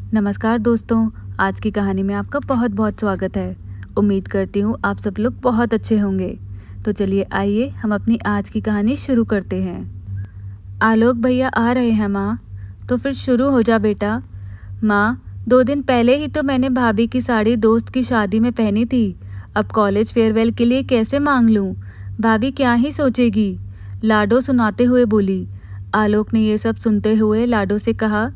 नमस्कार दोस्तों, आज की कहानी में आपका बहुत बहुत स्वागत है। उम्मीद करती हूँ आप सब लोग बहुत अच्छे होंगे। तो चलिए आइए हम अपनी आज की कहानी शुरू करते हैं। आलोक भैया आ रहे हैं माँ। तो फिर शुरू हो जा बेटा। माँ, 2 दिन पहले ही तो मैंने भाभी की साड़ी दोस्त की शादी में पहनी थी। अब कॉलेज फेयरवेल के लिए कैसे मांग लूँ? भाभी क्या ही सोचेगी? लाडो सुनाते हुए बोली। आलोक ने ये सब सुनते हुए लाडो से कहा,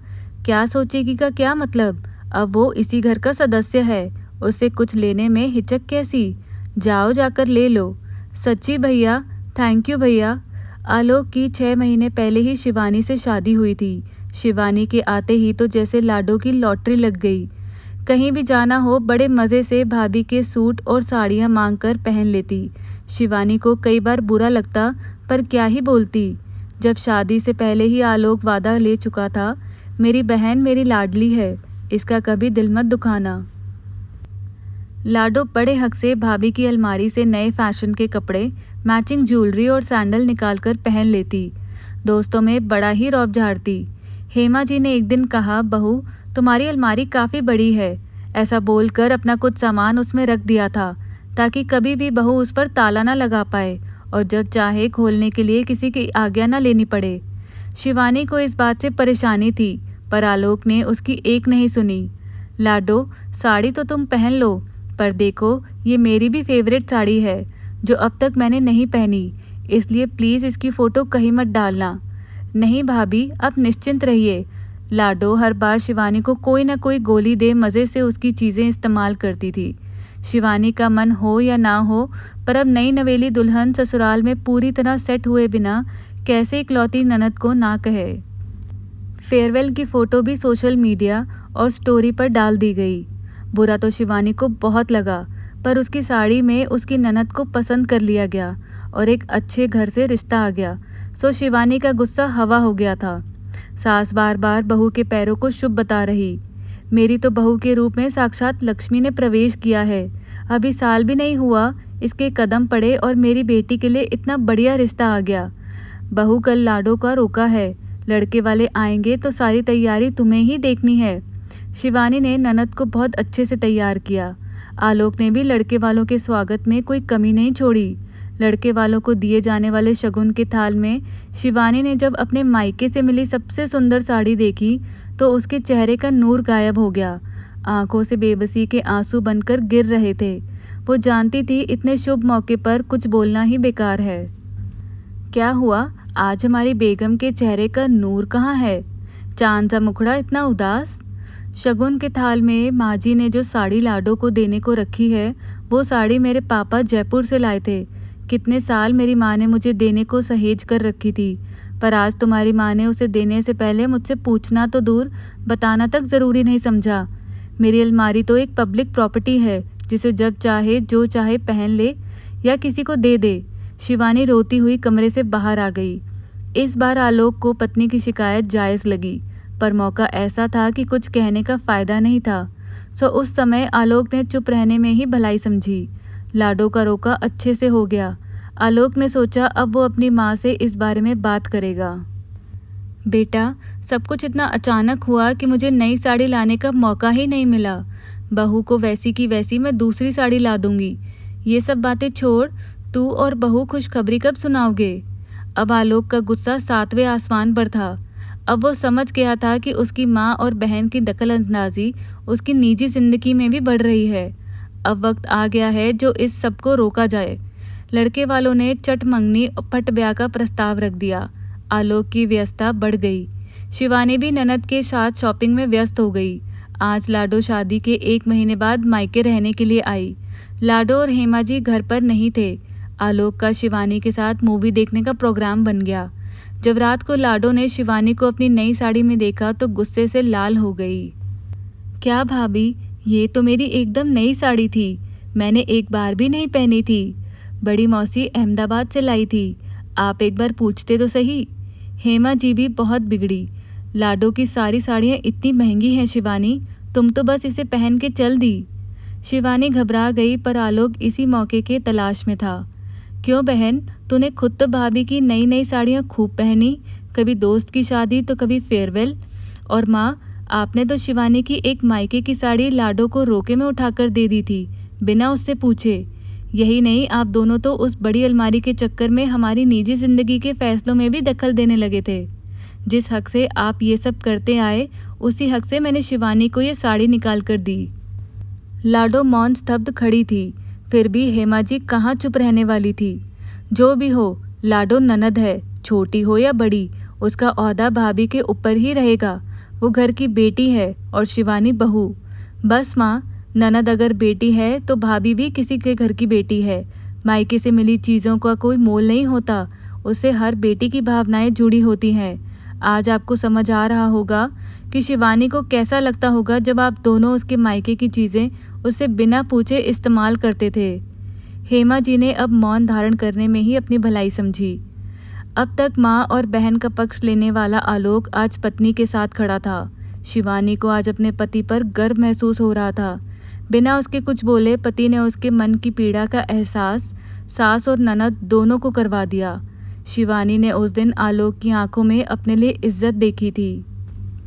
क्या सोचेगी का क्या मतलब? अब वो इसी घर का सदस्य है, उसे कुछ लेने में हिचक कैसी? जाओ जाकर ले लो। सच्ची भैया? थैंक यू भैया। आलोक की 6 महीने पहले ही शिवानी से शादी हुई थी। शिवानी के आते ही तो जैसे लाडो की लॉटरी लग गई। कहीं भी जाना हो बड़े मज़े से भाभी के सूट और साड़ियाँ मांग कर पहन लेती। शिवानी को कई बार बुरा लगता, पर क्या ही बोलती। जब शादी से पहले ही आलोक वादा ले चुका था, मेरी बहन मेरी लाडली है, इसका कभी दिल मत दुखाना। लाडो बड़े हक से भाभी की अलमारी से नए फैशन के कपड़े, मैचिंग ज्वेलरी और सैंडल निकालकर पहन लेती। दोस्तों में बड़ा ही रौब झाड़ती। हेमा जी ने एक दिन कहा, बहू तुम्हारी अलमारी काफ़ी बड़ी है। ऐसा बोलकर अपना कुछ सामान उसमें रख दिया था, ताकि कभी भी बहू उस पर ताला ना लगा पाए और जब चाहे खोलने के लिए किसी की आज्ञा ना लेनी पड़े। शिवानी को इस बात से परेशानी थी, पर आलोक ने उसकी एक नहीं सुनी। लाडो, साड़ी तो तुम पहन लो, पर देखो ये मेरी भी फेवरेट साड़ी है जो अब तक मैंने नहीं पहनी, इसलिए प्लीज़ इसकी फ़ोटो कहीं मत डालना। नहीं भाभी, आप निश्चिंत रहिए। लाडो हर बार शिवानी को कोई ना कोई गोली दे मज़े से उसकी चीज़ें इस्तेमाल करती थी। शिवानी का मन हो या ना हो, पर अब नई नवेली दुल्हन ससुराल में पूरी तरह सेट हुए बिना कैसे इकलौती ननद को ना कहे। फेयरवेल की फ़ोटो भी सोशल मीडिया और स्टोरी पर डाल दी गई। बुरा तो शिवानी को बहुत लगा, पर उसकी साड़ी में उसकी ननद को पसंद कर लिया गया और एक अच्छे घर से रिश्ता आ गया, सो शिवानी का गुस्सा हवा हो गया था। सास बार बार बहू के पैरों को शुभ बता रही। मेरी तो बहू के रूप में साक्षात लक्ष्मी ने प्रवेश किया है। अभी साल भी नहीं हुआ इसके कदम पड़े और मेरी बेटी के लिए इतना बढ़िया रिश्ता आ गया। बहू कल लाडो का रोका है, लड़के वाले आएंगे तो सारी तैयारी तुम्हें ही देखनी है। शिवानी ने ननद को बहुत अच्छे से तैयार किया। आलोक ने भी लड़के वालों के स्वागत में कोई कमी नहीं छोड़ी। लड़के वालों को दिए जाने वाले शगुन के थाल में शिवानी ने जब अपने मायके से मिली सबसे सुंदर साड़ी देखी तो उसके चेहरे का नूर गायब हो गया। आंखों से बेबसी के आंसू बनकर गिर रहे थे। वो जानती थी इतने शुभ मौके पर कुछ बोलना ही बेकार है। क्या हुआ, आज हमारी बेगम के चेहरे का नूर कहाँ है? चांद सा मुखड़ा इतना उदास। शगुन के थाल में माँ जी ने जो साड़ी लाडो को देने को रखी है, वो साड़ी मेरे पापा जयपुर से लाए थे। कितने साल मेरी माँ ने मुझे देने को सहेज कर रखी थी, पर आज तुम्हारी माँ ने उसे देने से पहले मुझसे पूछना तो दूर, बताना तक ज़रूरी नहीं समझा। मेरी अलमारी तो एक पब्लिक प्रॉपर्टी है, जिसे जब चाहे जो चाहे पहन ले या किसी को दे दे। शिवानी रोती हुई कमरे से बाहर आ गई। इस बार आलोक को पत्नी की शिकायत जायज़ लगी, पर मौका ऐसा था कि कुछ कहने का फ़ायदा नहीं था, सो उस समय आलोक ने चुप रहने में ही भलाई समझी। लाडो का रोका अच्छे से हो गया। आलोक ने सोचा अब वो अपनी माँ से इस बारे में बात करेगा। बेटा, सब कुछ इतना अचानक हुआ कि मुझे नई साड़ी लाने का मौका ही नहीं मिला। बहू को वैसी की वैसी मैं दूसरी साड़ी ला दूंगी। ये सब बातें छोड़, तू और बहू खुशखबरी कब सुनाओगे? अब आलोक का गुस्सा 7वें आसमान पर था। अब वो समझ गया था कि उसकी माँ और बहन की दखलअंदाजी उसकी निजी जिंदगी में भी बढ़ रही है। अब वक्त आ गया है जो इस सब को रोका जाए। लड़के वालों ने चट मंगनी और पट ब्याह का प्रस्ताव रख दिया। आलोक की व्यस्तता बढ़ गई। शिवानी भी ननद के साथ शॉपिंग में व्यस्त हो गई। आज लाडो शादी के 1 महीने बाद मायके रहने के लिए आई। लाडो और हेमा जी घर पर नहीं थे। आलोक का शिवानी के साथ मूवी देखने का प्रोग्राम बन गया। जब रात को लाडो ने शिवानी को अपनी नई साड़ी में देखा तो गुस्से से लाल हो गई। क्या भाभी, ये तो मेरी एकदम नई साड़ी थी, मैंने एक बार भी नहीं पहनी थी। बड़ी मौसी अहमदाबाद से लाई थी, आप एक बार पूछते तो सही। हेमा जी भी बहुत बिगड़ी। लाडो की सारी साड़ियाँ इतनी महंगी हैं शिवानी, तुम तो बस इसे पहन के चल दी। शिवानी घबरा गई, पर आलोक इसी मौके के तलाश में था। क्यों बहन, तूने खुद तो भाभी की नई नई साड़ियाँ खूब पहनी, कभी दोस्त की शादी तो कभी फेयरवेल। और माँ, आपने तो शिवानी की एक मायके की साड़ी लाडो को रोके में उठाकर दे दी थी, बिना उससे पूछे। यही नहीं, आप दोनों तो उस बड़ी अलमारी के चक्कर में हमारी निजी जिंदगी के फैसलों में भी दखल देने लगे थे। जिस हक से आप ये सब करते आए, उसी हक से मैंने शिवानी को ये साड़ी निकाल कर दी। लाडो मौन स्तब्ध खड़ी थी, फिर भी हेमा जी कहाँ चुप रहने वाली थी। जो भी हो, लाडो ननद है, छोटी हो या बड़ी, उसका ओहदा भाभी के ऊपर ही रहेगा। वो घर की बेटी है और शिवानी बहू। बस माँ, ननद अगर बेटी है तो भाभी भी किसी के घर की बेटी है। मायके से मिली चीज़ों का कोई मोल नहीं होता, उससे हर बेटी की भावनाएं जुड़ी होती हैं। आज आपको समझ आ रहा होगा कि शिवानी को कैसा लगता होगा जब आप दोनों उसके मायके की चीज़ें उससे बिना पूछे इस्तेमाल करते थे। हेमा जी ने अब मौन धारण करने में ही अपनी भलाई समझी। अब तक माँ और बहन का पक्ष लेने वाला आलोक आज पत्नी के साथ खड़ा था। शिवानी को आज अपने पति पर गर्व महसूस हो रहा था। बिना उसके कुछ बोले पति ने उसके मन की पीड़ा का एहसास सास और ननद दोनों को करवा दिया। शिवानी ने उस दिन आलोक की आंखों में अपने लिए इज्जत देखी थी।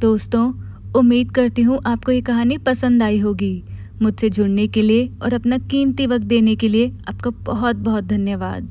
दोस्तों, उम्मीद करती हूँ आपको ये कहानी पसंद आई होगी। मुझसे जुड़ने के लिए और अपना कीमती वक्त देने के लिए आपका बहुत बहुत धन्यवाद।